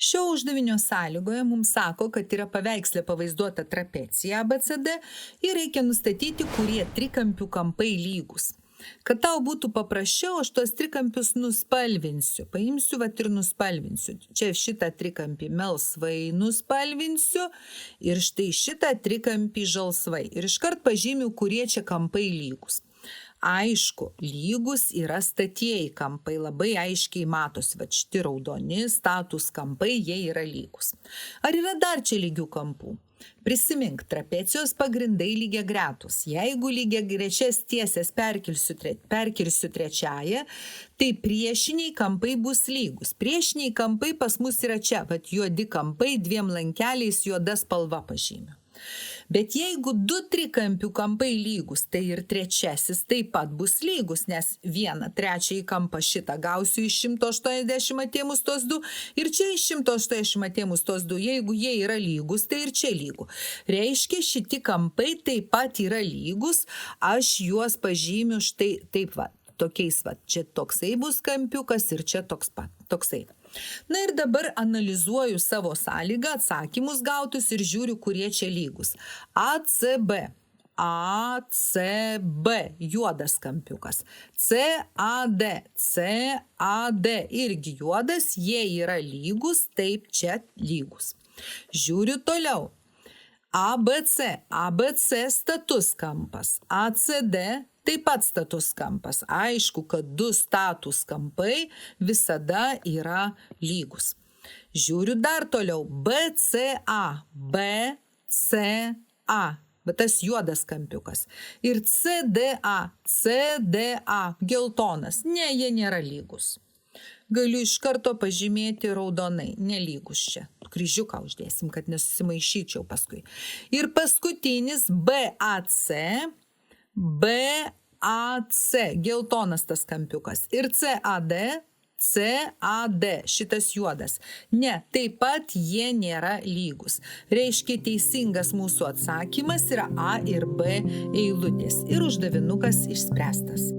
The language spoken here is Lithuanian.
Šio uždavinio sąlygoje mums sako, kad yra paveiksle pavaizduota trapecija ABCD ir reikia nustatyti, kurie trikampių kampai lygus. Kad tau būtų paprasčiau, aš tuos trikampius nuspalvinsiu. Paimsiu ir nuspalvinsiu. Čia šitą trikampį melsvai nuspalvinsiu ir štai šitą trikampį žalsvai. Ir iškart pažymiu, kurie čia kampai lygus. Aišku, lygus yra statieji kampai, labai aiškiai matosi, va šiti raudoni status kampai, jie yra lygus. Ar yra dar čia lygių kampų? Prisimink, trapecijos pagrindai lygiagretus. Jeigu lygiagrečias tiesės perkirsiu trečiąją, tai priešiniai kampai bus lygus. Priešiniai kampai pas mus yra čia, vat juodi kampai, dviem lankeliais juoda spalva pažymiu. Bet jeigu du trikampių kampai lygus, tai ir trečiasis taip pat bus lygus, nes vieną trečiąjį kampą šitą gausiu iš 180 atėmus tos du ir čia iš 180 atėmus tos du. Jeigu jie yra lygus, tai ir čia lygų. Reiškia, šiti kampai taip pat yra lygus, aš juos pažymiu štai taip va, tokiais va. Čia toksai bus kampiukas ir čia toksai. Na ir dabar analizuoju savo sąlygą, atsakymus gautus ir žiūriu, kurie čia lygus. ACB, juodas kampiukas. CAD irgi juodas, jie yra lygus, taip čia lygus. Žiūriu toliau. ABC status kampas, ACD taip pat status kampas. Aišku, kad du status kampai visada yra lygus. Žiūriu dar toliau. BCA, bet tas juodas kampiukas. Ir CDA, geltonas. Ne, jie nėra lygus. Galiu iš karto pažymėti raudonai, nelygus čia. Kryžiuką uždėsim, kad nesusimaišyčiau paskui. Ir paskutinis BAC, geltonas tas kampiukas. Ir CAD, šitas juodas. Ne, taip pat jie nėra lygus. Reiškia, teisingas mūsų atsakymas yra A ir B eilutės. Ir uždavinukas išspręstas.